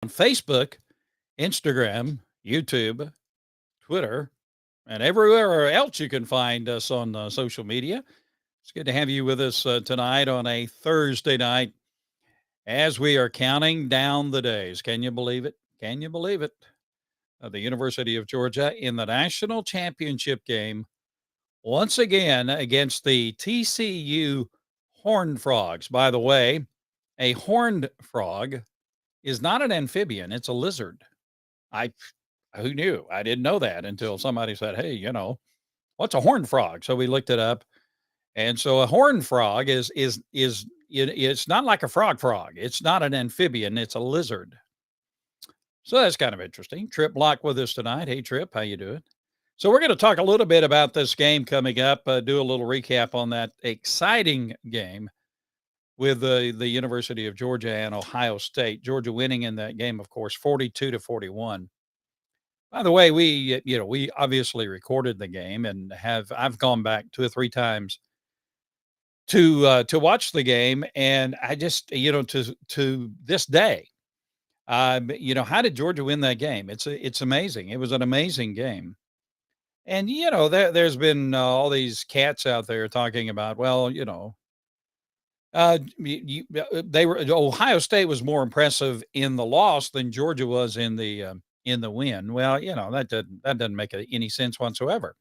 on Facebook, Instagram, YouTube, Twitter, and everywhere else you can find us on social media. It's good to have you with us tonight on a Thursday night as we are counting down the days. Can you believe it? Can you believe it? The University of Georgia in the national championship game once again against the TCU Horned Frogs. By the way, a horned frog is not an amphibian, it's a lizard. I Who knew? I didn't know that until somebody said, "Hey, what's a horned frog?" So we looked it up, and so a horned frog it's not like a frog. It's not an amphibian. It's a lizard. So that's kind of interesting. Trip Block with us tonight. Hey, Trip, how you doing? So we're going to talk a little bit about this game coming up. Do a little recap on that exciting game with the University of Georgia and Ohio State. Georgia winning in that game, of course, 42-41. By the way, we obviously recorded the game and I've gone back two or three times to watch the game, and I just to this day, how did Georgia win that game? It's amazing. It was an amazing game, and there's been all these cats out there talking about, well, they were Ohio State was more impressive in the loss than Georgia was in the win. Well, that doesn't make any sense whatsoever.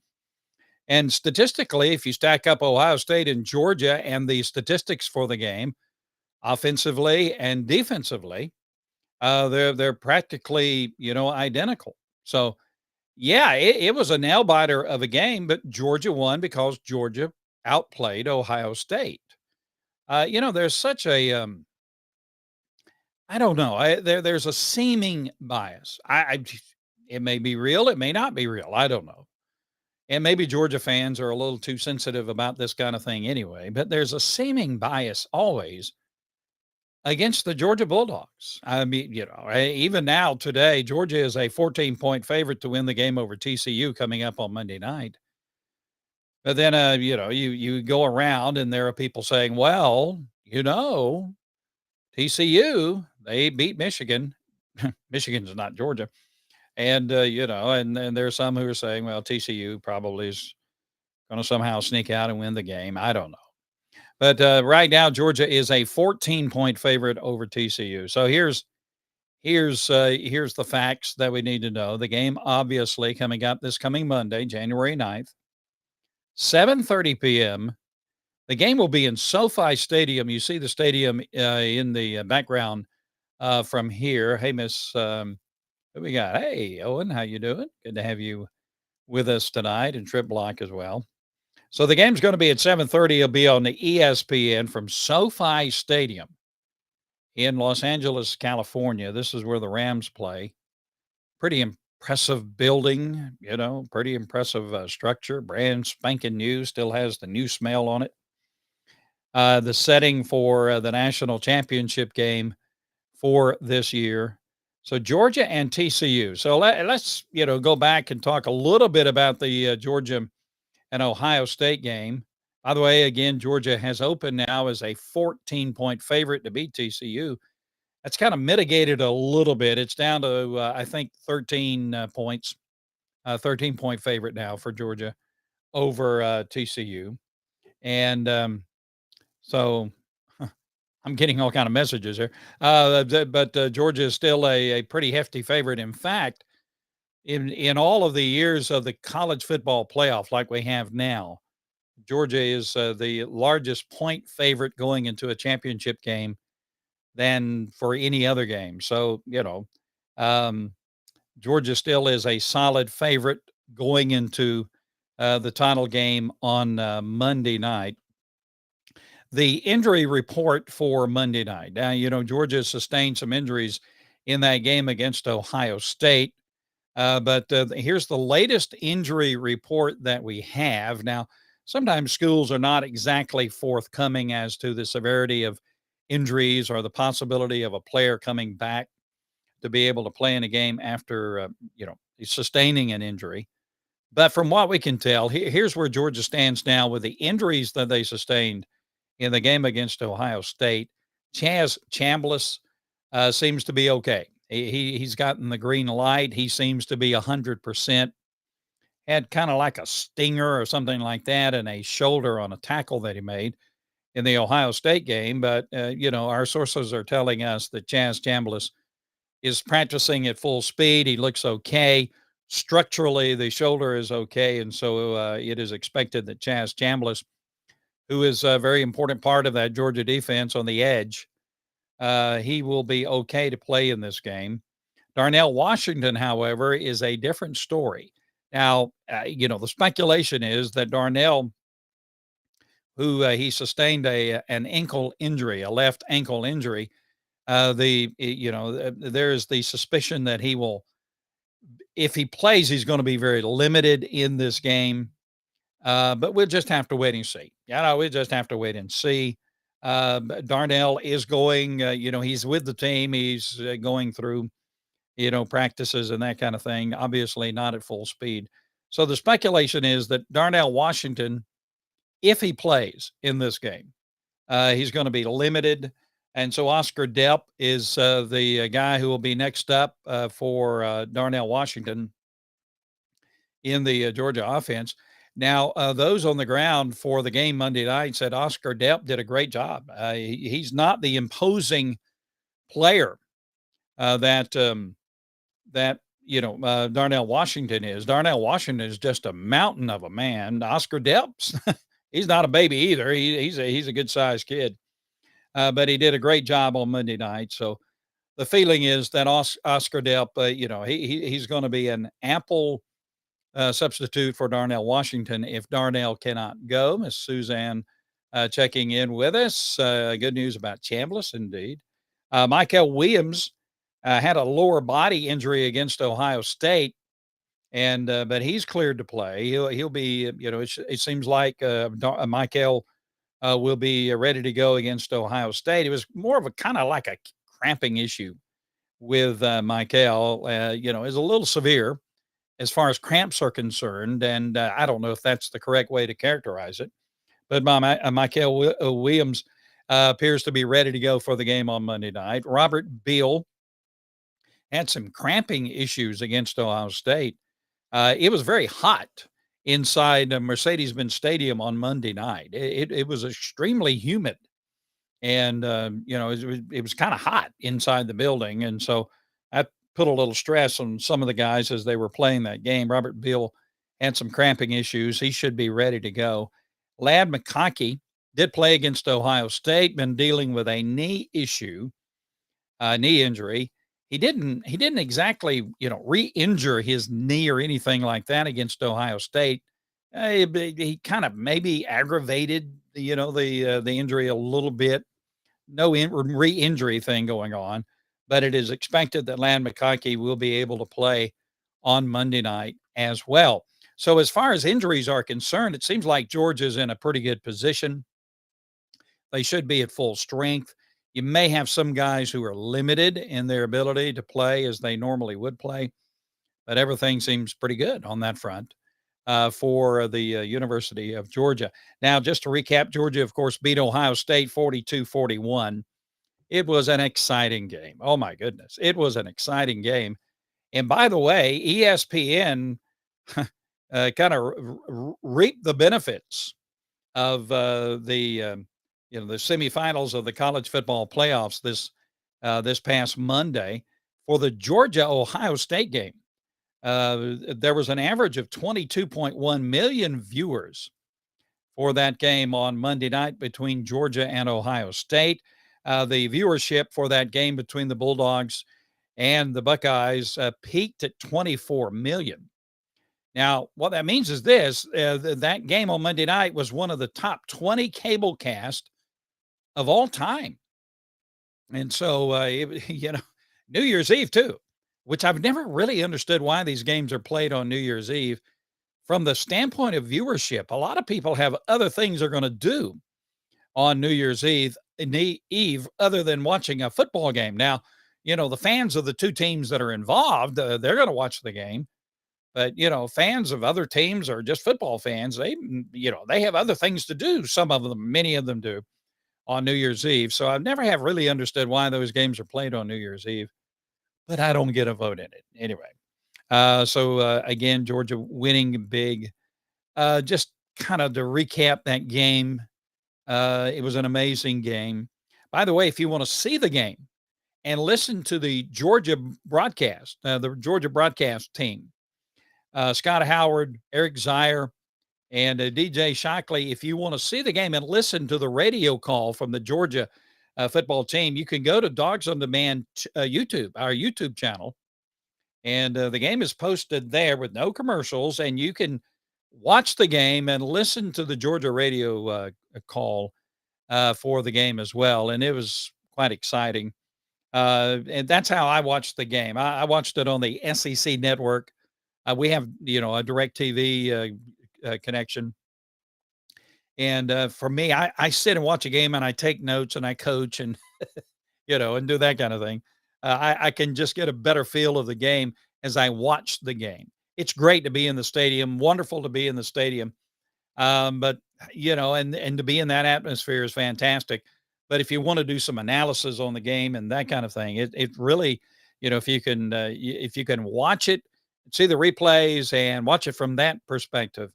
And statistically, if you stack up Ohio State and Georgia and the statistics for the game, offensively and defensively, they're practically identical. So yeah, it was a nail biter of a game, but Georgia won because Georgia outplayed Ohio State. There's such a I don't know. There's a seeming bias. It may be real, it may not be real. I don't know. And maybe Georgia fans are a little too sensitive about this kind of thing anyway, but there's a seeming bias always against the Georgia Bulldogs. I mean, even now today, Georgia is a 14-point favorite to win the game over TCU coming up on Monday night. But then, you go around and there are people saying, well, TCU, they beat Michigan. Michigan's not Georgia. And, and there's some who are saying, well, TCU probably is going to somehow sneak out and win the game. I don't know. But right now, Georgia is a 14-point favorite over TCU. So here's the facts that we need to know. The game, obviously, coming up this coming Monday, January 9th, 7:30 p.m. The game will be in SoFi Stadium. You see the stadium in the background from here. Hey, Miss, who we got? Hey, Owen, how you doing? Good to have you with us tonight, and Trip Block as well. So the game's going to be at 7:30. It'll be on the ESPN from SoFi Stadium in Los Angeles, California. This is where the Rams play. Pretty impressive building, pretty impressive structure. Brand spanking new, still has the new smell on it. The setting for the national championship game for this year. So Georgia and TCU. So let's go back and talk a little bit about the Georgia and Ohio State game. By the way, again, Georgia has opened now as a 14-point favorite to beat TCU. That's kind of mitigated a little bit. It's down to I think 13 points, 13-point favorite now for Georgia over TCU, and so I'm getting all kind of messages here. But Georgia is still a pretty hefty favorite. In fact, in all of the years of the college football playoff like we have now, Georgia is the largest point favorite going into a championship game than for any other game. So, um, Georgia still is a solid favorite going into the title game on Monday night. The injury report for Monday night. Now, Georgia sustained some injuries in that game against Ohio State. But here's the latest injury report that we have. Now, sometimes schools are not exactly forthcoming as to the severity of injuries or the possibility of a player coming back to be able to play in a game after, sustaining an injury. But from what we can tell, here's where Georgia stands now with the injuries that they sustained in the game against Ohio State. Chaz Chambliss seems to be okay. He's gotten the green light. He seems to be 100%. Had kind of like a stinger or something like that in a shoulder on a tackle that he made in the Ohio State game. But, our sources are telling us that Chaz Chambliss is practicing at full speed. He looks okay. Structurally, the shoulder is okay. And so it is expected that Chaz Chambliss, who is a very important part of that Georgia defense on the edge, he will be okay to play in this game. Darnell Washington, however, is a different story. Now, the speculation is that Darnell, who he sustained an ankle injury, a left ankle injury, there is the suspicion that he will, if he plays, he's going to be very limited in this game. But we'll just have to wait and see. We'll just have to wait and see. Darnell is going, he's with the team. He's going through, practices and that kind of thing, obviously not at full speed. So the speculation is that Darnell Washington, if he plays in this game, he's going to be limited. And so Oscar Delp is the guy who will be next up for Darnell Washington in the Georgia offense. Now, those on the ground for the game Monday night said Oscar Delp did a great job. He's not the imposing player that Darnell Washington is. Darnell Washington is just a mountain of a man. Oscar Delp's he's not a baby either. He's a good sized kid, but he did a great job on Monday night. So the feeling is that Oscar Delp, he's going to be an ample substitute for Darnell Washington if Darnell cannot go. Miss Suzanne checking in with us. Good news about Chambliss, indeed. Michael Williams had a lower body injury against Ohio State, and but he's cleared to play. He'll be, it seems like Michael will be ready to go against Ohio State. It was more of a kind of like a cramping issue with Michael. Is a little severe as far as cramps are concerned, and I don't know if that's the correct way to characterize it. But Michael Williams appears to be ready to go for the game on Monday night. Robert Beal had some cramping issues against Ohio State. It was very hot inside Mercedes-Benz Stadium on Monday night. It was extremely humid, and it was kind of hot inside the building, and so that put a little stress on some of the guys as they were playing that game. Robert Beal had some cramping issues. He should be ready to go. Ladd McConkey did play against Ohio State, been dealing with a knee issue, knee injury. He didn't exactly, re-injure his knee or anything like that against Ohio State. He kind of maybe aggravated, the injury a little bit. No re-injury thing going on, but it is expected that Ladd McConkey will be able to play on Monday night as well. So as far as injuries are concerned, it seems like Georgia's in a pretty good position. They should be at full strength. You may have some guys who are limited in their ability to play as they normally would play, but everything seems pretty good on that front for the University of Georgia. Now, just to recap, Georgia, of course, beat Ohio State 42-41. It was an exciting game. Oh, my goodness. It was an exciting game. And by the way, ESPN kind of reaped the benefits of the semifinals of the college football playoffs this past Monday for the Georgia Ohio State game. There was an average of 22.1 million viewers for that game on Monday night between Georgia and Ohio State. The viewership for that game between the Bulldogs and the Buckeyes peaked at 24 million. Now, what that means is this, that game on Monday night was one of the top 20 cable cast of all time. And so, New Year's Eve too, which I've never really understood why these games are played on New Year's Eve. From the standpoint of viewership, a lot of people have other things they're going to do on New Year's Eve other than watching a football game. Now, the fans of the two teams that are involved, they're going to watch the game. But, fans of other teams or just football fans, they have other things to do. Some of them, many of them do on New Year's Eve. So I've never have really understood why those games are played on New Year's Eve. but I don't get a vote in it anyway. Again, Georgia winning big. Just kind of to recap that game, it was an amazing game. By the way, if you want to see the game and listen to the Georgia broadcast, the Georgia broadcast team, Scott Howard, Eric Zier, and DJ Shockley, if you want to see the game and listen to the radio call from the Georgia football team, you can go to Dogs on Demand YouTube, our YouTube channel, and the game is posted there with no commercials, and you can watch the game and listen to the Georgia radio call for the game as well. And it was quite exciting. And that's how I watched the game. I watched it on the SEC network. We have, a direct TV connection. And for me, I sit and watch a game and I take notes and I coach and, and do that kind of thing. I can just get a better feel of the game as I watch the game. It's great to be in the stadium, wonderful to be in the stadium. But and to be in that atmosphere is fantastic. But if you want to do some analysis on the game and that kind of thing, it really, if you can watch it, see the replays and watch it from that perspective,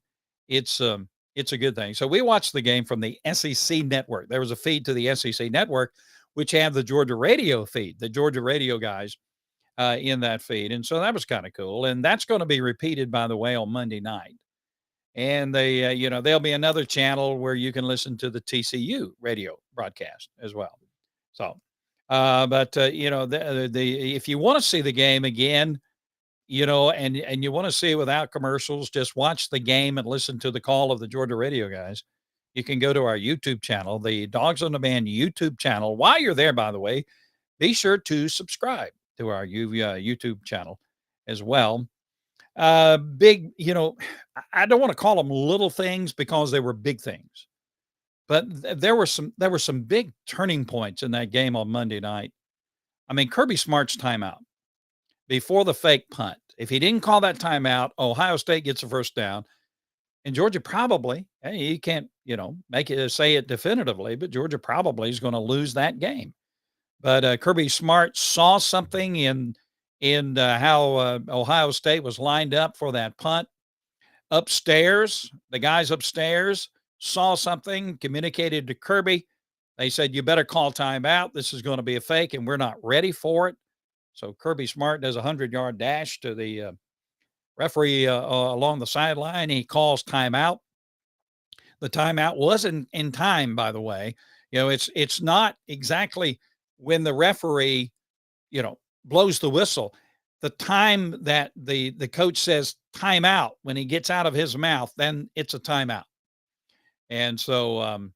it's a good thing. So we watched the game from the SEC network. There was a feed to the SEC network, which have the Georgia radio feed, the Georgia radio guys in that feed. And so that was kind of cool. And that's going to be repeated, by the way, on Monday night. And there'll be another channel where you can listen to the TCU radio broadcast as well. So, if you want to see the game again, and you want to see it without commercials, just watch the game and listen to the call of the Georgia radio guys. You can go to our YouTube channel, the Dogs on Demand YouTube channel. While you're there, by the way, be sure to subscribe to our YouTube channel as well. Big, I don't want to call them little things because they were big things, but there were some big turning points in that game on Monday night. I mean, Kirby Smart's timeout before the fake punt. If he didn't call that timeout, Ohio State gets a first down. And Georgia probably, you can't, make it say it definitively, but Georgia probably is going to lose that game. But Kirby Smart saw something in how Ohio State was lined up for that punt. Upstairs, the guys upstairs saw something, communicated to Kirby. They said, you better call timeout. This is going to be a fake, and we're not ready for it. So Kirby Smart does a 100-yard dash to the referee along the sideline. He calls timeout. The timeout wasn't in time, by the way. It's not exactly when the referee, blows the whistle. The time that the coach says timeout, when he gets out of his mouth, then it's a timeout. And so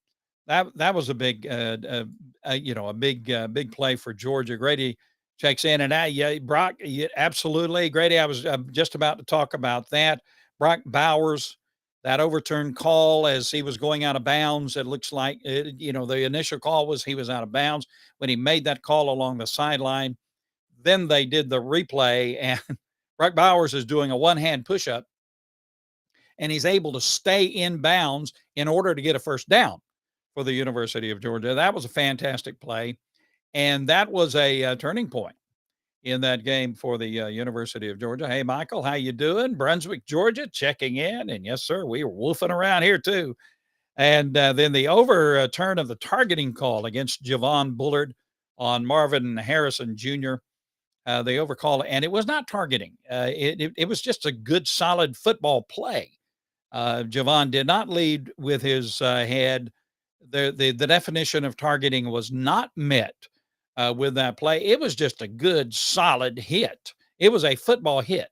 that was a big, big play for Georgia. Grady checks in, and Brock, absolutely. Grady, I was just about to talk about that. Brock Bowers, that overturned call as he was going out of bounds. It looks like, the initial call was he was out of bounds when he made that call along the sideline. Then they did the replay, and Brock Bowers is doing a one-hand push-up, and he's able to stay in bounds in order to get a first down for the University of Georgia. That was a fantastic play. And that was a turning point in that game for the University of Georgia. Hey, Michael, how you doing? Brunswick, Georgia, checking in. And yes, sir, we were woofing around here too. And then the overturn of the targeting call against Javon Bullard on Marvin Harrison Jr. They overcalled, and it was not targeting. It was just a good, solid football play. Javon did not lead with his head. The definition of targeting was not met with that play. It was just a good, solid hit. It was a football hit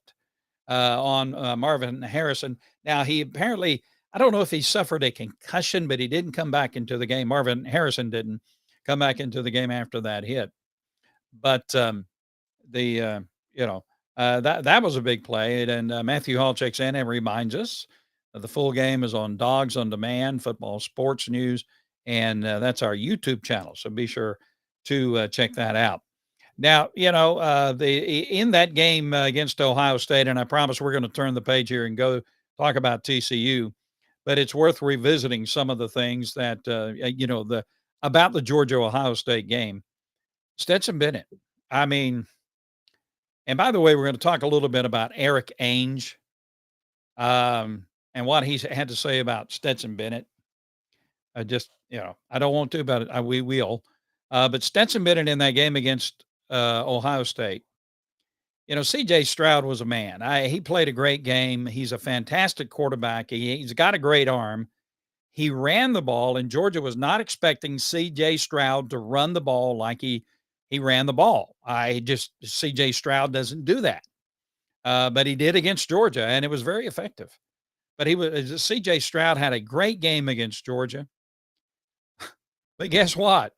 on Marvin Harrison. Now, he apparently, I don't know if he suffered a concussion, but he didn't come back into the game. Marvin Harrison didn't come back into the game after that hit. But that was a big play. And Matthew Hall checks in and reminds us that the full game is on Dogs on Demand, Football Sports News, and that's our YouTube channel. So be sure to check that out. Now, in that game against Ohio State, and I promise we're going to turn the page here and go talk about TCU, but it's worth revisiting some of the things that, about the Georgia-Ohio State game. Stetson Bennett, I mean, And by the way, we're going to talk a little bit about Eric Ainge, and what he's had to say about Stetson Bennett. I just, I don't want to, but we will. But Stetson Bennett in that game against Ohio State, CJ Stroud was a man. He played a great game. He's a fantastic quarterback. He's got a great arm. He ran the ball, and Georgia was not expecting CJ Stroud to run the ball like he ran the ball. CJ Stroud doesn't do that. But he did against Georgia, and it was very effective. But CJ Stroud had a great game against Georgia. But guess what?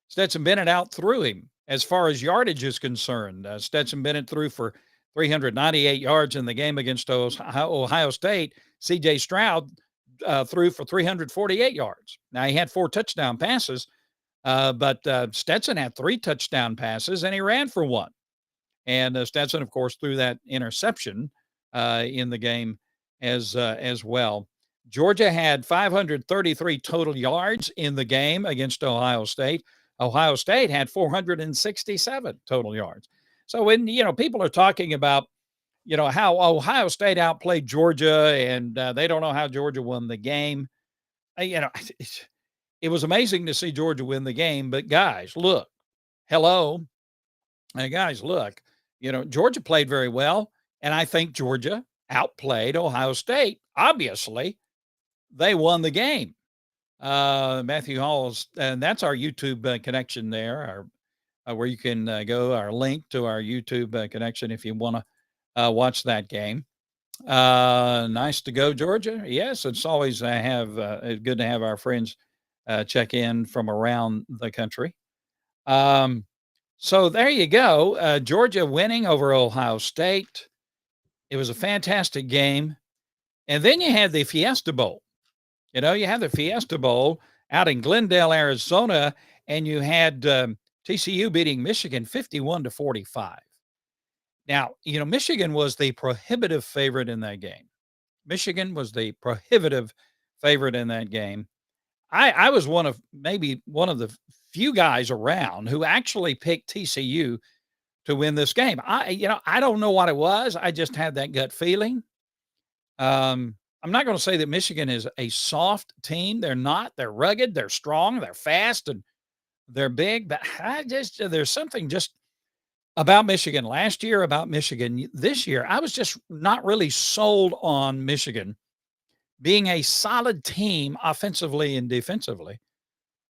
Stetson Bennett outthrew him as far as yardage is concerned. Stetson Bennett threw for 398 yards in the game against Ohio State. CJ Stroud threw for 348 yards. Now, he had 4 touchdown passes, but Stetson had 3 touchdown passes, and he ran for 1. And Stetson, of course, threw that interception in the game as well. Georgia had 533 total yards in the game against Ohio State. Ohio State had 467 total yards. So when, people are talking about, how Ohio State outplayed Georgia and they don't know how Georgia won the game. It was amazing to see Georgia win the game. But guys, look, hello. Hey, guys, look, Georgia played very well. And I think Georgia outplayed Ohio State. Obviously, they won the game. Matthew Hall's, and that's our YouTube connection there, where you can go, our link to our YouTube connection if you want to watch that game. Nice to go, Georgia. Yes, it's always good to have our friends check in from around the country. So there you go. Georgia winning over Ohio State. It was a fantastic game. And then you had the Fiesta Bowl. You had the Fiesta Bowl out in Glendale, Arizona, and you had TCU beating Michigan 51-45. Now, Michigan was the prohibitive favorite in that game. Michigan was the prohibitive favorite in that game. I was maybe one of the few guys around who actually picked TCU to win this game. I don't know what it was. I just had that gut feeling. I'm not going to say that Michigan is a soft team. They're not. They're rugged. They're strong. They're fast, and they're big. But there's something just about Michigan last year, about Michigan this year. I was just not really sold on Michigan being a solid team offensively and defensively.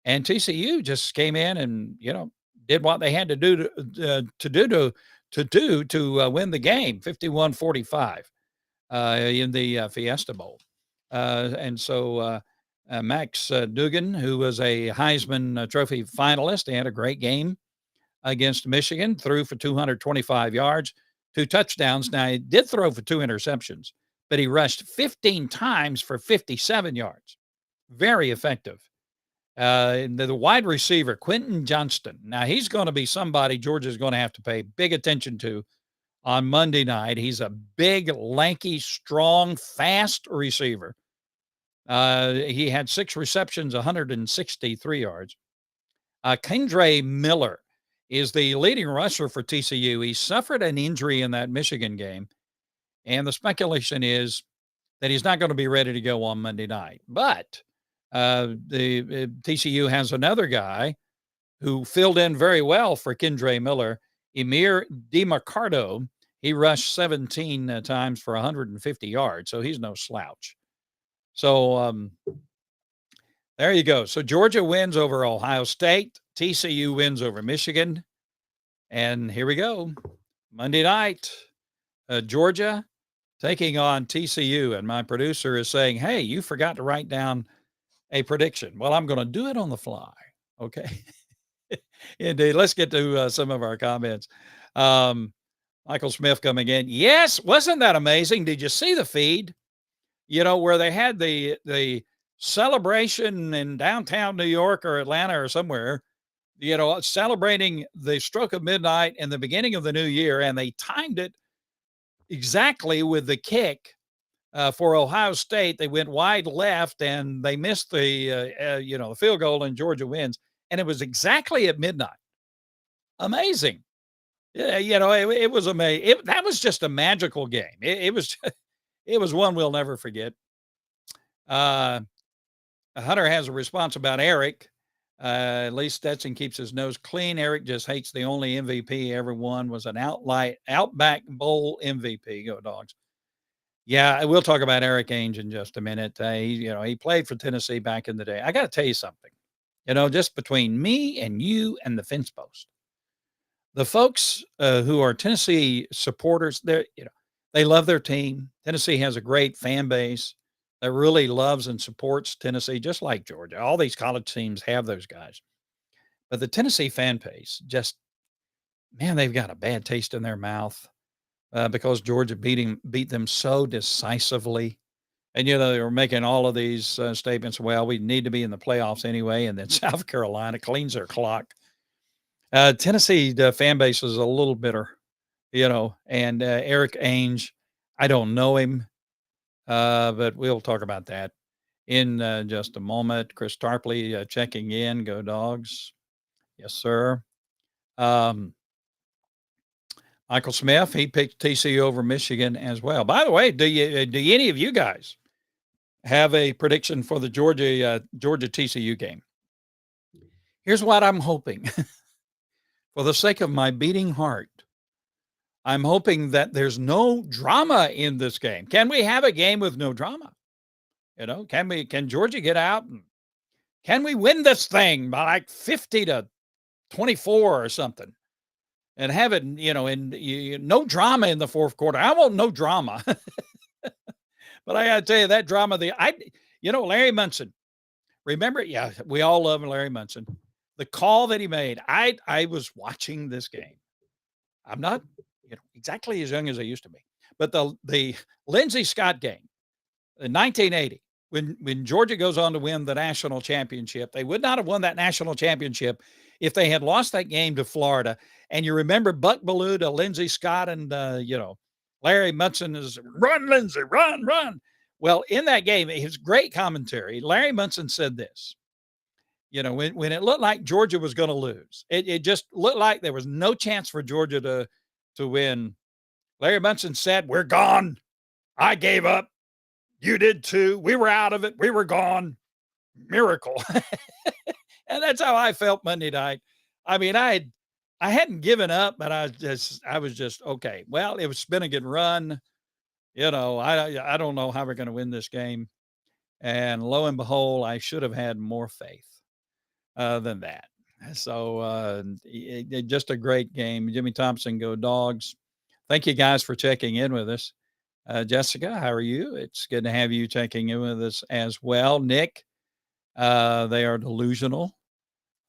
And TCU just came in and, did what they had to do to win the game, 51-45. In the Fiesta Bowl. And so Max Duggan, who was a Heisman Trophy finalist, he had a great game against Michigan, threw for 225 yards, 2 touchdowns. Now, he did throw for 2 interceptions, but he rushed 15 times for 57 yards. Very effective. The wide receiver, Quentin Johnston. Now, he's going to be somebody Georgia's going to have to pay big attention to on Monday night. He's a big, lanky, strong, fast receiver. He had 6 receptions, 163 yards. Kendre Miller is the leading rusher for TCU. He suffered an injury in that Michigan game, and the speculation is that he's not going to be ready to go on Monday night. But the TCU has another guy who filled in very well for Kendre Miller, Emir Demercado. He rushed 17 times for 150 yards, so he's no slouch. So there you go. So Georgia wins over Ohio State. TCU wins over Michigan. And here we go. Monday night, Georgia taking on TCU. And my producer is saying, hey, you forgot to write down a prediction. Well, I'm going to do it on the fly. Okay. Indeed. Let's get to some of our comments. Michael Smith coming in. Yes. Wasn't that amazing? Did you see the feed? Where they had the celebration in downtown New York or Atlanta or somewhere, celebrating the stroke of midnight and the beginning of the new year. And they timed it exactly with the kick for Ohio State. They went wide left and they missed the field goal, and Georgia wins. And it was exactly at midnight. Amazing. Yeah, it was amazing. That was just a magical game. It was it was one we'll never forget. Uh, Hunter has a response about Eric. At least Stetson keeps his nose clean. Eric just hates the only MVP he ever won was an Outback Bowl MVP. Go Dogs. Yeah, we'll talk about Eric Ainge in just a minute. He played for Tennessee back in the day. I got to tell you something. Just between me and you and the fence post, the folks who are Tennessee supporters, they love their team. Tennessee has a great fan base that really loves and supports Tennessee, just like Georgia. All these college teams have those guys, but the Tennessee fan base just, man, they've got a bad taste in their mouth because Georgia beat them so decisively. And they were making all of these statements. Well, we need to be in the playoffs anyway, and then South Carolina cleans their clock. Tennessee the fan base is a little bitter, and Eric Ainge, I don't know him, but we'll talk about that in just a moment. Chris Tarpley checking in. Go Dogs. Yes, sir. Um, Michael Smith, he picked TCU over Michigan as well. By the way, do any of you guys have a prediction for the Georgia TCU game? Here's what I'm hoping. For the sake of my beating heart, I'm hoping that there's no drama in this game. Can we have a game with no drama? Can Georgia get out and can we win this thing by like 50-24 or something and have it, no drama in the fourth quarter? I want no drama. But I got to tell you that drama, Larry Munson, remember? Yeah, we all love Larry Munson. The call that he made, I was watching this game. I'm not, exactly as young as I used to be, but the Lindsey Scott game in 1980, when Georgia goes on to win the national championship, they would not have won that national championship if they had lost that game to Florida. And you remember Buck Belue to Lindsey Scott and Larry Munson is run, Lindsey, run, run. Well, in that game, his great commentary, Larry Munson said this. When it looked like Georgia was going to lose, it just looked like there was no chance for Georgia to win. Larry Munson said, "We're gone. I gave up. You did too. We were out of it. We were gone. Miracle." And that's how I felt Monday night. I mean, I hadn't given up, but I was just okay. Well, it was been a good run. I don't know how we're going to win this game. And lo and behold, I should have had more faith than that. So just a great game. Jimmy Thompson, go Dogs. Thank you guys for checking in with us. Jessica, how are you? It's good to have you checking in with us as well. Nick, they are delusional.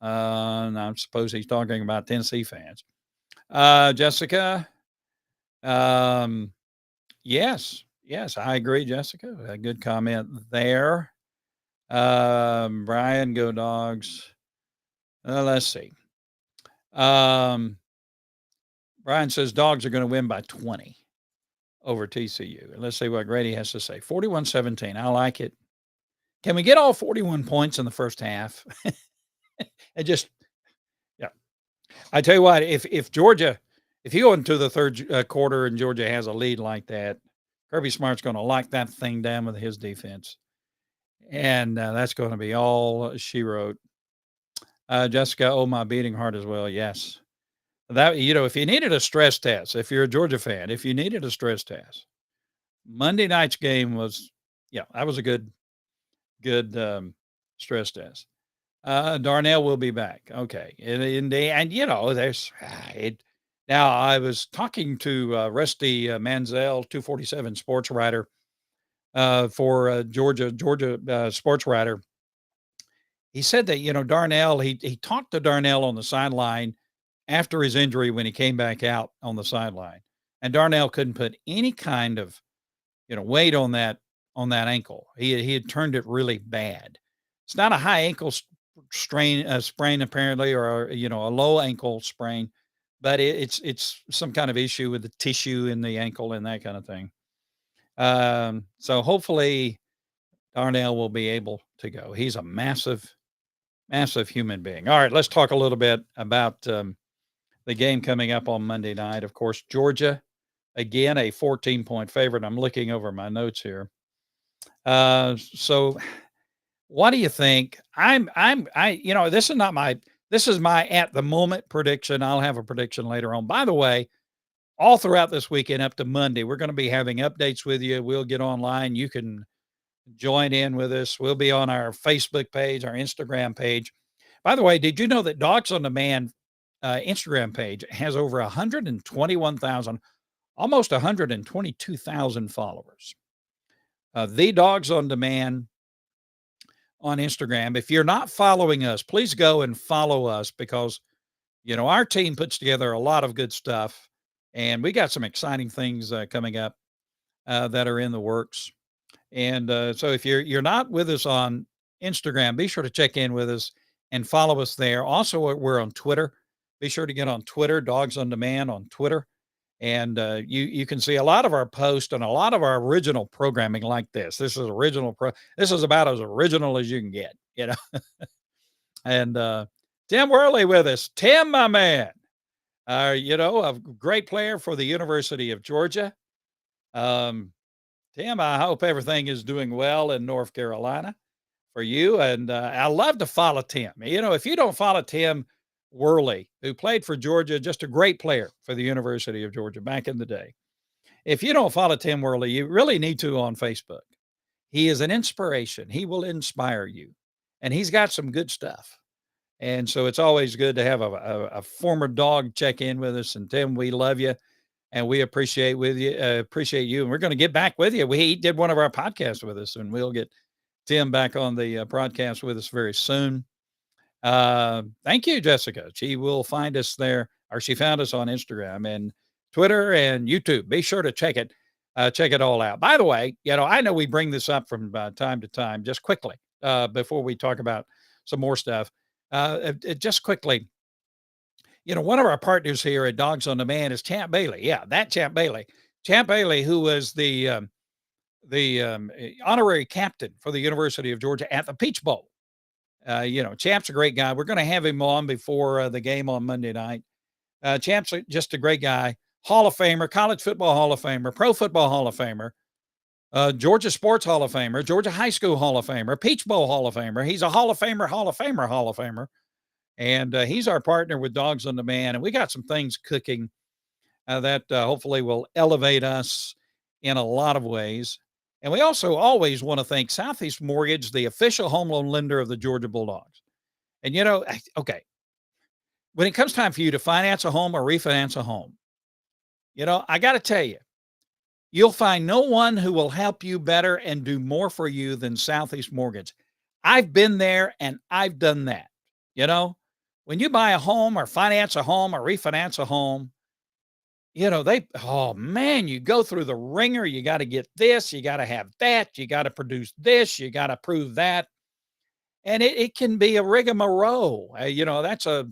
And I suppose he's talking about Tennessee fans. Jessica, yes, I agree, Jessica. A good comment there. Brian, go Dogs. Let's see. Brian says Dogs are going to win by 20 over TCU. Let's see what Grady has to say. 41-17. I like it. Can we get all 41 points in the first half? And just, yeah. I tell you what, if you go into the third quarter and Georgia has a lead like that, Kirby Smart's going to lock that thing down with his defense. And that's going to be all she wrote. Jessica, oh, my beating heart as well. Yes. That, if you needed a stress test, if you're a Georgia fan, if you needed a stress test, Monday night's game was, that was a good stress test. Darnell will be back. Okay. And there's it. Now I was talking to Rusty Manziel, 247 sports writer for Georgia sports writer. He said that, Darnell, he talked to Darnell on the sideline after his injury when he came back out on the sideline, and Darnell couldn't put any kind of, weight on that ankle. He had turned it really bad. It's not a high ankle sprain apparently, or a low ankle sprain, but it's some kind of issue with the tissue in the ankle and that kind of thing. So hopefully Darnell will be able to go. He's a massive human being. All right, let's talk a little bit about the game coming up on Monday night. Of course, Georgia, again, a 14-point favorite. I'm looking over my notes here. So what do you think? This is not this is my at the moment prediction. I'll have a prediction later on. By the way, all throughout this weekend up to Monday, we're going to be having updates with you. We'll get online. You can join in with us. We'll be on our Facebook page, our Instagram page. By the way, did you know that Dogs on Demand Instagram page has over 121,000, almost 122,000 followers? The Dogs on Demand on Instagram. If you're not following us, please go and follow us because, our team puts together a lot of good stuff and we got some exciting things coming up that are in the works. And so if you're not with us on Instagram, be sure to check in with us and follow us there. Also, we're on Twitter. Be sure to get on Twitter, Dogs on Demand on Twitter. And you can see a lot of our posts and a lot of our original programming like this. This is this is about as original as you can get. And Tim Worley with us. Tim, my man, a great player for the University of Georgia. Tim, I hope everything is doing well in North Carolina for you. And I love to follow Tim. If you don't follow Tim Worley, who played for Georgia, just a great player for the University of Georgia back in the day. If you don't follow Tim Worley, you really need to on Facebook. He is an inspiration. He will inspire you. And he's got some good stuff. And so it's always good to have a former dog check in with us. And Tim, we love you. And we appreciate you. And we're going to get back with you. He did one of our podcasts with us, and we'll get Tim back on the broadcast with us very soon. Thank you, Jessica. She will find us there, or she found us on Instagram and Twitter and YouTube. Be sure to check it all out. By the way, I know we bring this up from time to time, just quickly, before we talk about some more stuff. Just quickly, one of our partners here at Dogs on Demand is Champ Bailey. Yeah, that Champ Bailey. Champ Bailey, who was the honorary captain for the University of Georgia at the Peach Bowl. Champ's a great guy. We're going to have him on before the game on Monday night. Champ's just a great guy. Hall of Famer, college football Hall of Famer, pro football Hall of Famer, Georgia Sports Hall of Famer, Georgia High School Hall of Famer, Peach Bowl Hall of Famer. He's a Hall of Famer, Hall of Famer, Hall of Famer. And he's our partner with Dogs on Demand. And we got some things cooking that hopefully will elevate us in a lot of ways. And we also always want to thank Southeast Mortgage, the official home loan lender of the Georgia Bulldogs. And, okay, when it comes time for you to finance a home or refinance a home, I got to tell you, you'll find no one who will help you better and do more for you than Southeast Mortgage. I've been there and I've done that. When you buy a home or finance a home or refinance a home, you go through the ringer. You got to get this, you got to have that, you got to produce this, you got to prove that. And it can be a rigmarole. That's a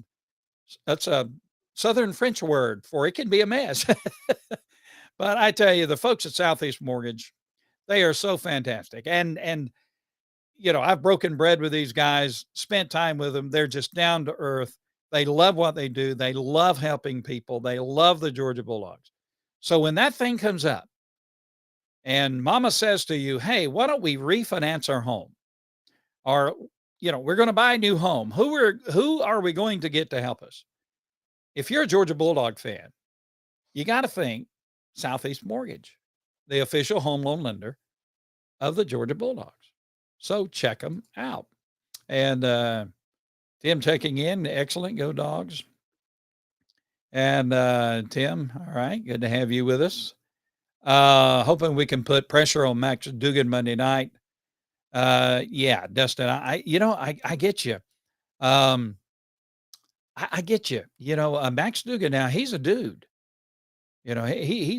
Southern French word for it can be a mess. But I tell you, the folks at Southeast Mortgage, they are so fantastic. And I've broken bread with these guys, spent time with them. They're just down to earth. They love what they do. They love helping people. They love the Georgia Bulldogs. So when that thing comes up and mama says to you, hey, why don't we refinance our home? Or, we're going to buy a new home. Who are we going to get to help us? If you're a Georgia Bulldog fan, you got to think Southeast Mortgage, the official home loan lender of the Georgia Bulldogs. So check them out. And Tim checking in. Excellent. Go Dogs. And Tim, all right. Good to have you with us. Hoping we can put pressure on Max Duggan Monday night. Yeah, Dustin, I get you. I get you. Max Duggan now, he's a dude. He's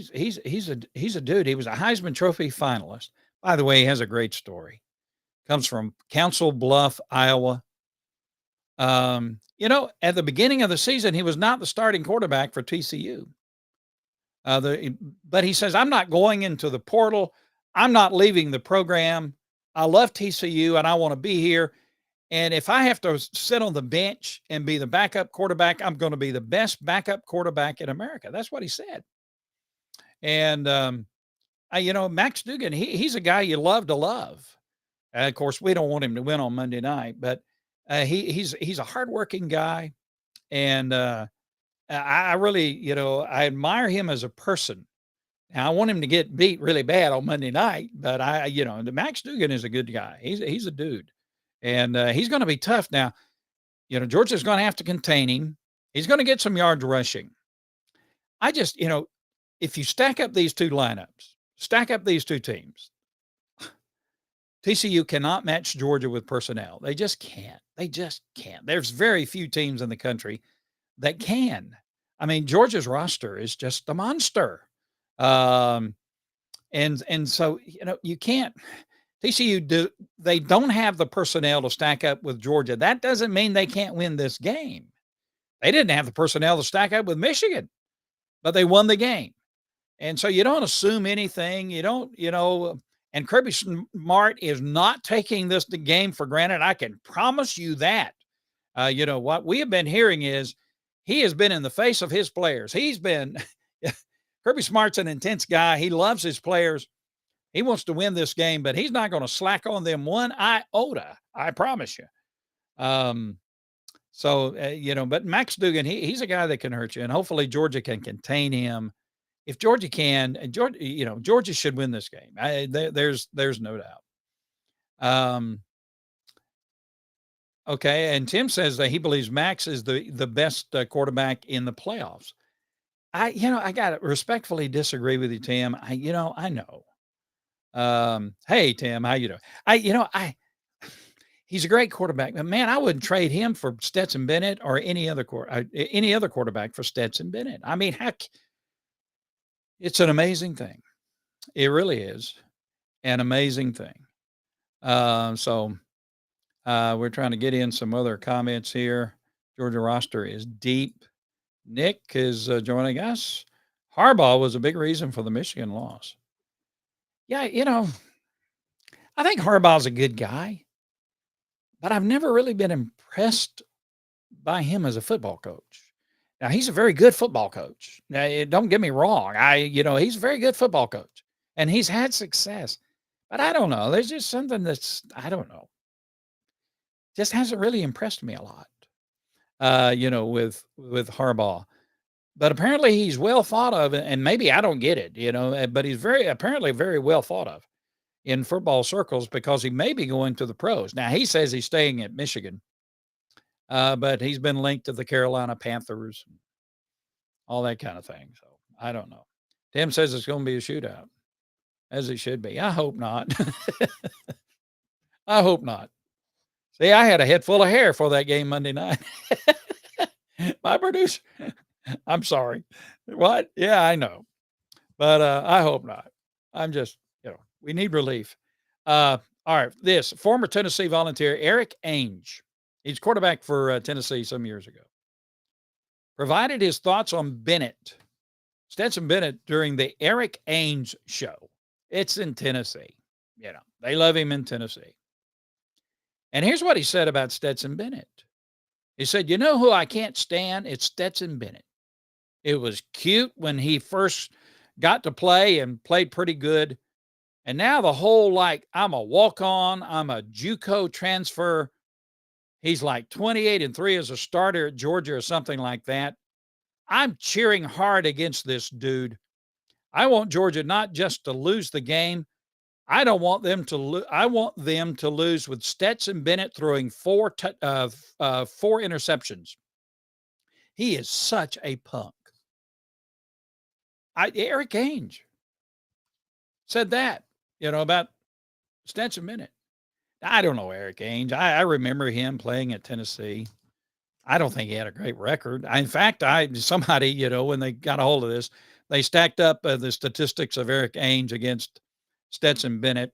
a dude. He was a Heisman Trophy finalist. By the way, he has a great story. Comes from Council Bluff, Iowa. At the beginning of the season, he was not the starting quarterback for TCU. But he says, I'm not going into the portal. I'm not leaving the program. I love TCU and I want to be here. And if I have to sit on the bench and be the backup quarterback, I'm going to be the best backup quarterback in America. That's what he said. And Max Duggan, he's a guy you love to love. Of course, we don't want him to win on Monday night, but he's a hardworking guy, and I really, I admire him as a person. Now, I want him to get beat really bad on Monday night, but the Max Duggan is a good guy. He's a dude, and he's going to be tough. Now, Georgia's going to have to contain him. He's going to get some yards rushing. I just, if you stack up these two lineups, stack up these two teams, TCU cannot match Georgia with personnel. They just can't. They just can't. There's very few teams in the country that can. I mean, Georgia's roster is just a monster. And so, you can't. They don't have the personnel to stack up with Georgia. That doesn't mean they can't win this game. They didn't have the personnel to stack up with Michigan, but they won the game. And so you don't assume anything. You don't, and Kirby Smart is not taking this game for granted. I can promise you that. What we have been hearing is he has been in the face of his players. He's been Kirby Smart's an intense guy. He loves his players. He wants to win this game, but he's not going to slack on them one iota. I promise you. But Max Duggan, he's a guy that can hurt you, and hopefully Georgia can contain him. If Georgia can, Georgia should win this game. There's no doubt. Okay, and Tim says that he believes Max is the best quarterback in the playoffs. I got to respectfully disagree with you, Tim. I know. Hey Tim, how you doing? He's a great quarterback, but man, I wouldn't trade him for Stetson Bennett or any other quarterback for Stetson Bennett. I mean, heck, it's an amazing thing. It really is an amazing thing. We're trying to get in some other comments here. Georgia roster is deep. Nick is joining us. Harbaugh was a big reason for the Michigan loss. Yeah, I think Harbaugh's a good guy, but I've never really been impressed by him as a football coach. Now, he's a very good football coach. Now, don't get me wrong. He's a very good football coach, and he's had success. But I don't know. There's just something I don't know. Just hasn't really impressed me a lot, with Harbaugh. But apparently he's well thought of, and maybe I don't get it, but he's apparently very well thought of in football circles because he may be going to the pros. Now, he says he's staying at Michigan, but he's been linked to the Carolina Panthers, all that kind of thing. So I don't know. Tim says it's going to be a shootout, as it should be. I hope not. I hope not. See, I had a head full of hair for that game Monday night. My producer. I'm sorry. What? Yeah, I know. But I hope not. I'm just, we need relief. All right. This former Tennessee Volunteer, Eric Ainge. He's quarterback for Tennessee some years ago. Provided his thoughts on Stetson Bennett, during the Eric Ainge show. It's in Tennessee. They love him in Tennessee. And here's what he said about Stetson Bennett. He said, "You know who I can't stand? It's Stetson Bennett. It was cute when he first got to play and played pretty good. And now the whole, I'm a walk-on, I'm a JUCO transfer. He's like 28-3 as a starter at Georgia or something like that. I'm cheering hard against this dude. I want Georgia not just to lose the game. I don't want them to I want them to lose with Stetson Bennett throwing four interceptions. He is such a punk." Eric Ainge said that, about Stetson Bennett. I don't know Eric Ainge. I remember him playing at Tennessee. I don't think he had a great record. In fact, somebody, when they got a hold of this, they stacked up the statistics of Eric Ainge against Stetson Bennett,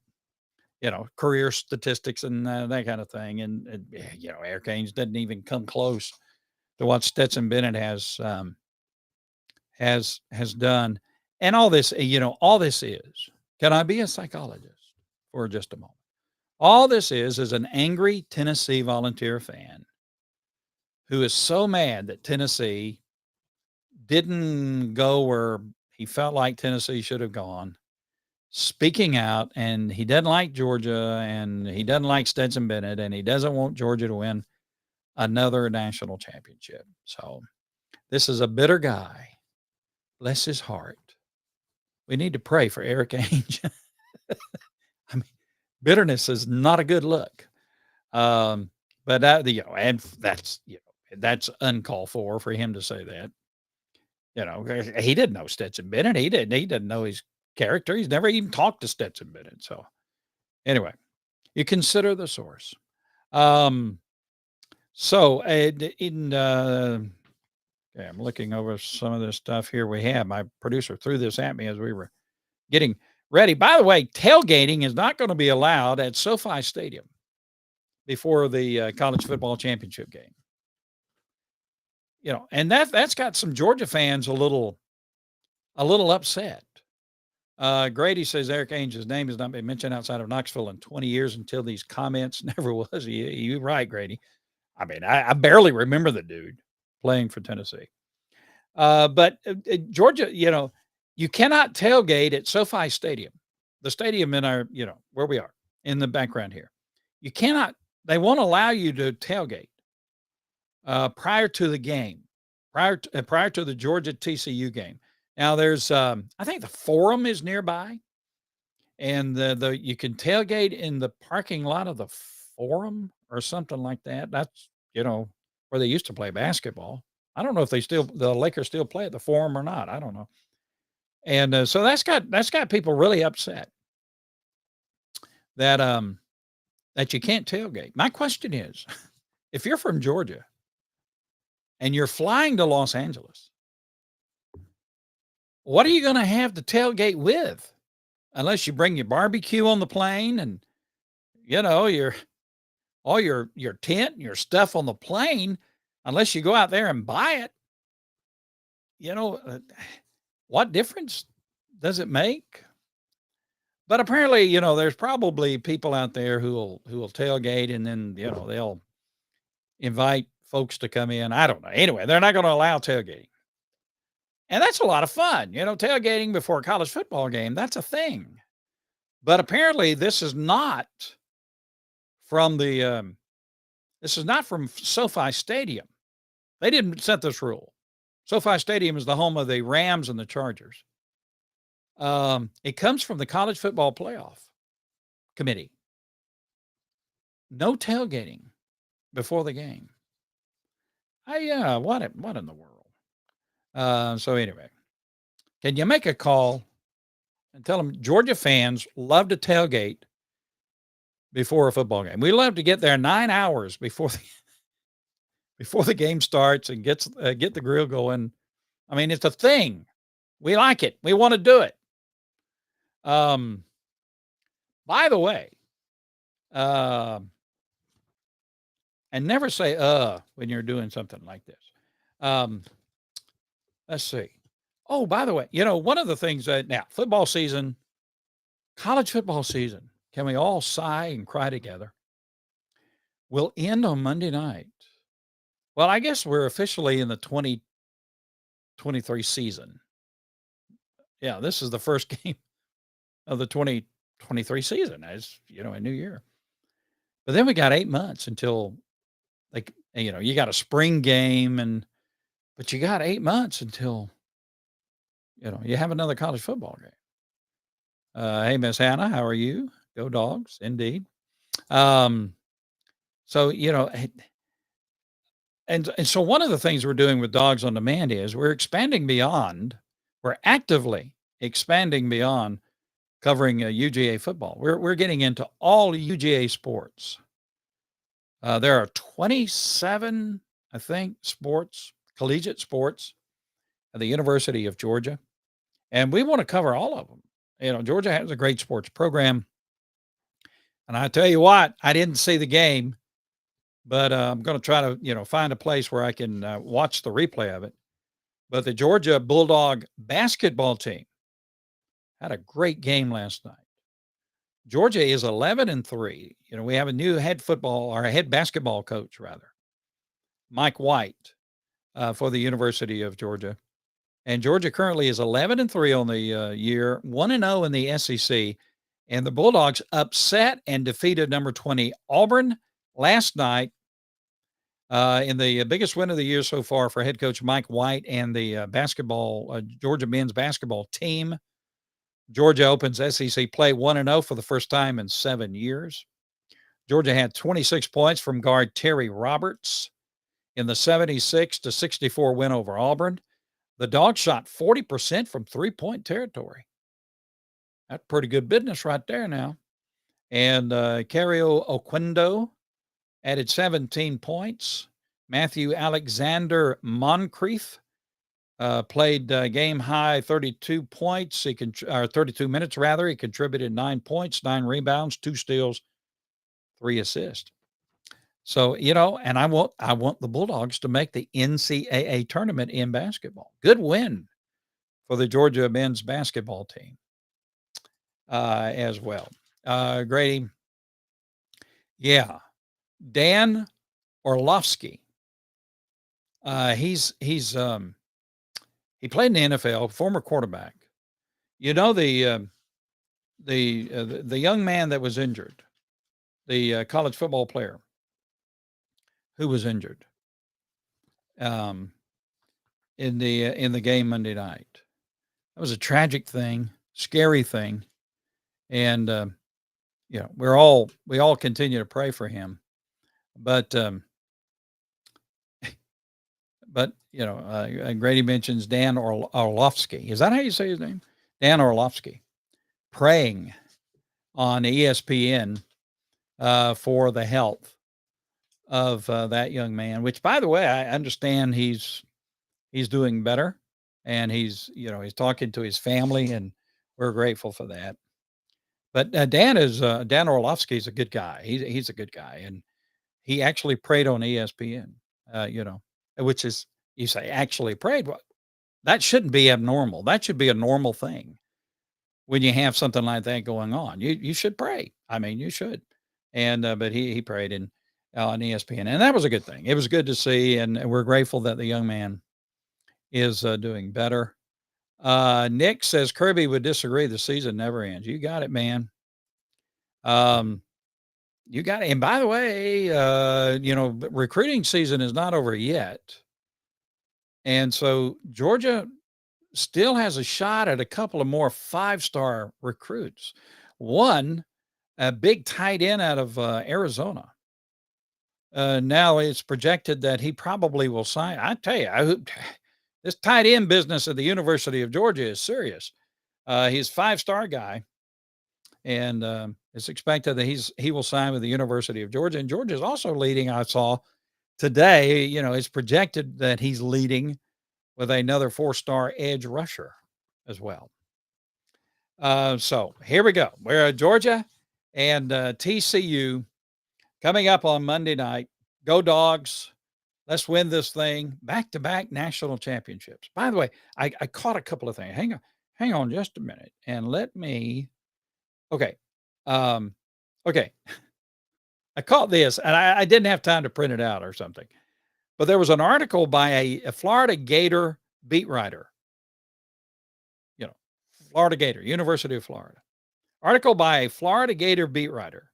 career statistics and that kind of thing. And Eric Ainge doesn't even come close to what Stetson Bennett has done. And all this, all this is, can I be a psychologist for just a moment? All this is an angry Tennessee Volunteer fan who is so mad that Tennessee didn't go where he felt like Tennessee should have gone, speaking out, and he doesn't like Georgia, and he doesn't like Stetson Bennett, and he doesn't want Georgia to win another national championship. So this is a bitter guy. Bless his heart. We need to pray for Eric Ainge. I mean, bitterness is not a good look. But that, and that's uncalled for him to say that. He didn't know Stetson Bennett. He didn't know his character. He's never even talked to Stetson Bennett. So anyway, you consider the source. So I'm looking over some of this stuff here. We have my producer threw this at me as we were getting ready. By the way, tailgating is not going to be allowed at SoFi Stadium before the college football championship game. And that's got some Georgia fans a little upset. Grady says Eric Ainge's name has not been mentioned outside of Knoxville in 20 years until these comments. Never was. You're right, Grady. I mean, I barely remember the dude playing for Tennessee. But Georgia, you cannot tailgate at SoFi Stadium, the stadium in our, where we are in the background here. You cannot, they won't allow you to tailgate prior to the game, prior to the Georgia TCU game. Now there's, I think the Forum is nearby, and you can tailgate in the parking lot of the Forum or something like that. That's, where they used to play basketball. I don't know if the Lakers still play at the Forum or not. I don't know. And so that's got people really upset that you can't tailgate. My question is, if you're from Georgia and you're flying to Los Angeles, what are you going to have to tailgate with? Unless you bring your barbecue on the plane and, all your tent and your stuff on the plane, unless you go out there and buy it, what difference does it make? But apparently, there's probably people out there who will tailgate, and then, they'll invite folks to come in. I don't know. Anyway, they're not going to allow tailgating. And that's a lot of fun. Tailgating before a college football game, that's a thing. But apparently this is not from SoFi Stadium. They didn't set this rule. SoFi Stadium is the home of the Rams and the Chargers. It comes from the College Football Playoff Committee. No tailgating before the game. What in the world? So anyway, can you make a call and tell them Georgia fans love to tailgate before a football game? We love to get there 9 hours before the game starts and get the grill going. I mean, it's a thing. We like it. We want to do it. By the way, and never say when you're doing something like this. Let's see. Oh, by the way, one of the things that now football season, college football season, can we all sigh and cry together? Will end on Monday night. Well, I guess we're officially in the 2023 season. Yeah, this is the first game of the 2023 season, as a new year. But then we got 8 months until, you got a spring game, but you got 8 months until, you have another college football game. Hey, Miss Hannah, how are you? Go Dogs, indeed. So, and so one of the things we're doing with Dogs on Demand is we're actively expanding beyond covering UGA football. We're getting into all UGA sports. There are 27, I think, collegiate sports at the University of Georgia, and we want to cover all of them. Georgia has a great sports program, and I tell you what, I didn't see the game, but I'm going to try to, find a place where I can watch the replay of it. But the Georgia Bulldog basketball team had a great game last night. Georgia is 11-3. We have a new head basketball coach rather, Mike White, for the University of Georgia. And Georgia currently is 11-3 on the year, 1-0 in the SEC. And the Bulldogs upset and defeated number 20 Auburn last night in the biggest win of the year so far for head coach Mike White and the Georgia men's basketball team. Georgia opens SEC play 1-0 for the first time in 7 years. Georgia had 26 points from guard Terry Roberts in the 76-64 win over Auburn. The Dogs shot 40% from three-point territory. That's pretty good business right there now. And Cario Oquendo added 17 points. Matthew Alexander Moncrief played game high 32 points. 32 minutes rather. He contributed 9 points, 9 rebounds, 2 steals, 3 assists. So, and I want the Bulldogs to make the NCAA tournament in basketball. Good win for the Georgia men's basketball team as well. Grady. Yeah. Dan Orlovsky. He played in the NFL, former quarterback. The young man that was injured, the college football player who was injured in the game Monday night. That was a tragic thing, scary thing, and we all continue to pray for him. But Grady mentions Dan Orlovsky. Is that how you say his name? Dan Orlovsky, praying on ESPN for the health of that young man, which, by the way, I understand he's doing better, and he's talking to his family, and we're grateful for that. But Dan Orlovsky is a good guy. He's a good guy, and he actually prayed on ESPN. Which is, you say, actually prayed. Well, that shouldn't be abnormal. That should be a normal thing when you have something like that going on. You should pray. I mean, you should. And but he prayed on ESPN, and that was a good thing. It was good to see, and we're grateful that the young man is doing better. Nick says Kirby would disagree. The season never ends. You got it, man. You got it. And by the way, recruiting season is not over yet. And so Georgia still has a shot at a couple of more 5-star recruits. One, a big tight end out of Arizona. Now it's projected that he probably will sign. I tell you, this tight end business at the University of Georgia is serious. He's a 5-star guy. And it's expected that he will sign with the University of Georgia. And Georgia is also leading, I saw today, it's projected that he's leading with another 4-star edge rusher as well. So here we go. We're at Georgia and TCU coming up on Monday night. Go Dogs. Let's win this thing. Back-to-back national championships. By the way, I caught a couple of things. Hang on just a minute and let me. Okay. Okay. I caught this, and I didn't have time to print it out or something, but there was an article by a Florida Gator beat writer, Florida Gator, University of Florida. Article by a Florida Gator beat writer.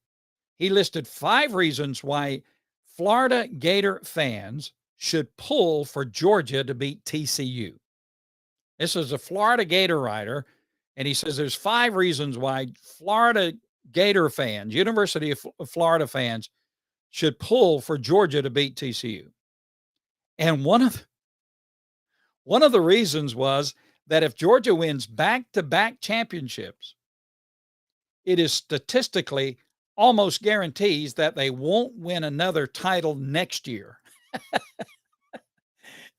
He listed 5 reasons why Florida Gator fans should pull for Georgia to beat TCU. This is a Florida Gator writer, and he says there's 5 reasons why Florida Gator fans, University of Florida fans, should pull for Georgia to beat TCU. And one of the reasons was that if Georgia wins back-to-back championships, it is statistically almost guarantees that they won't win another title next year.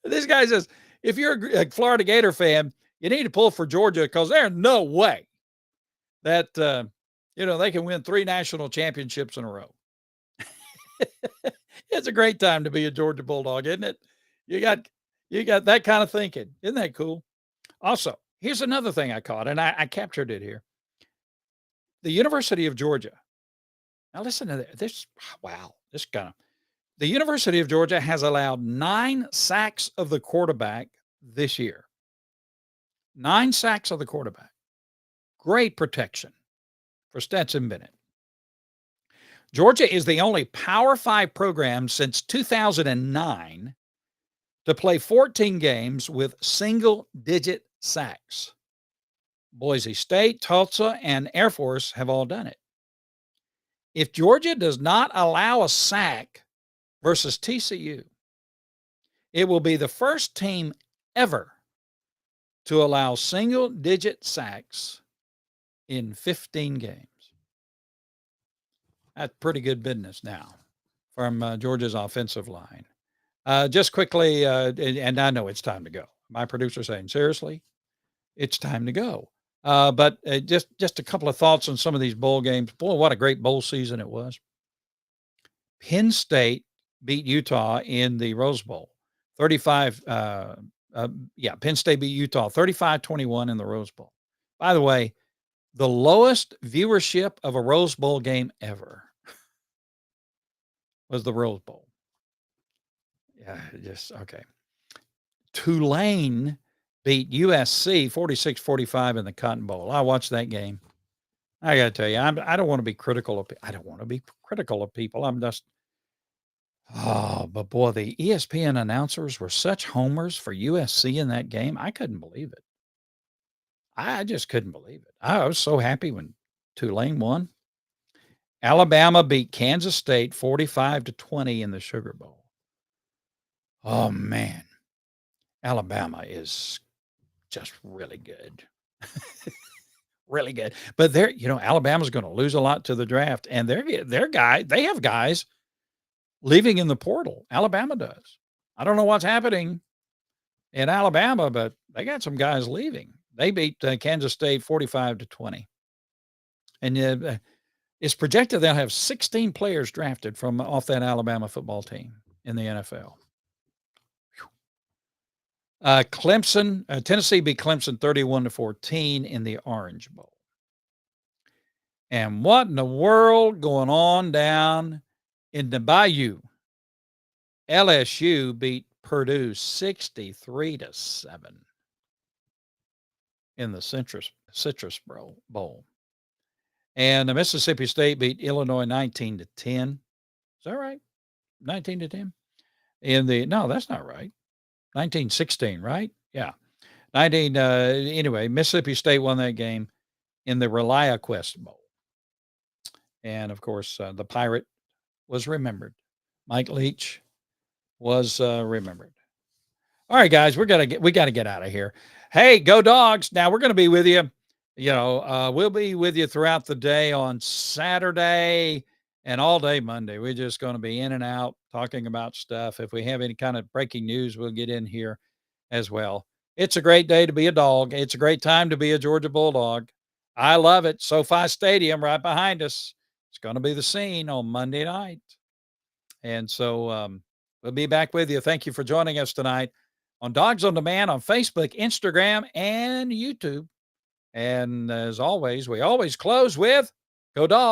This guy says, if you're a Florida Gator fan, you need to pull for Georgia because there's no way that, they can win 3 national championships in a row. It's a great time to be a Georgia Bulldog, isn't it? You got that kind of thinking. Isn't that cool? Also, here's another thing I caught, and I captured it here. The University of Georgia. Now listen to this. Wow, this kind of the University of Georgia has allowed 9 sacks of the quarterback this year. 9 sacks of the quarterback. Great protection for Stetson Bennett. Georgia is the only Power 5 program since 2009 to play 14 games with single-digit sacks. Boise State, Tulsa, and Air Force have all done it. If Georgia does not allow a sack versus TCU, it will be the first team ever to allow single-digit sacks in 15 games. That's pretty good business now from Georgia's offensive line. Just quickly, and I know it's time to go. My producer's saying, seriously, it's time to go. But just a couple of thoughts on some of these bowl games. Boy, what a great bowl season it was. Penn State beat Utah in the Rose Bowl. 35, Penn State beat Utah 35-21 in the Rose Bowl. By the way, the lowest viewership of a Rose Bowl game ever was the Rose Bowl. Yeah, just okay. Tulane beat USC 46-45 in the Cotton Bowl. I watched that game. I got to tell you, I don't want to be critical of. I don't want to be critical of people. I'm just. Oh, but boy, the ESPN announcers were such homers for USC in that game. I couldn't believe it. I just couldn't believe it. I was so happy when Tulane won. Alabama beat Kansas State 45-20 in the Sugar Bowl. Oh man, Alabama is just really good. Really good. But Alabama's going to lose a lot to the draft, and they have guys leaving in the portal. Alabama does. I don't know what's happening in Alabama, but they got some guys leaving. They beat Kansas State 45-20. And it's projected they'll have 16 players drafted from off that Alabama football team in the NFL. Tennessee beat Clemson 31-14 in the Orange Bowl. And what in the world going on down in the Bayou? LSU beat Purdue 63-7 in the Citrus Bowl. And the Mississippi State beat Illinois 19-10. Is that right? 19-10? No, that's not right. 1916, right? Yeah. Anyway, Mississippi State won that game in the ReliaQuest Bowl. And of course, the Pirate was remembered. Mike Leach was remembered. All right, guys, we got to get out of here. Hey, go Dogs. Now we're going to be with you. We'll be with you throughout the day on Saturday and all day Monday. We're just going to be in and out talking about stuff. If we have any kind of breaking news, we'll get in here as well. It's a great day to be a dog. It's a great time to be a Georgia Bulldog. I love it. SoFi Stadium right behind us. It's going to be the scene on Monday night. And so we'll be back with you. Thank you for joining us tonight on Dogs on Demand on Facebook, Instagram, and YouTube. And as always, we always close with Go Dogs.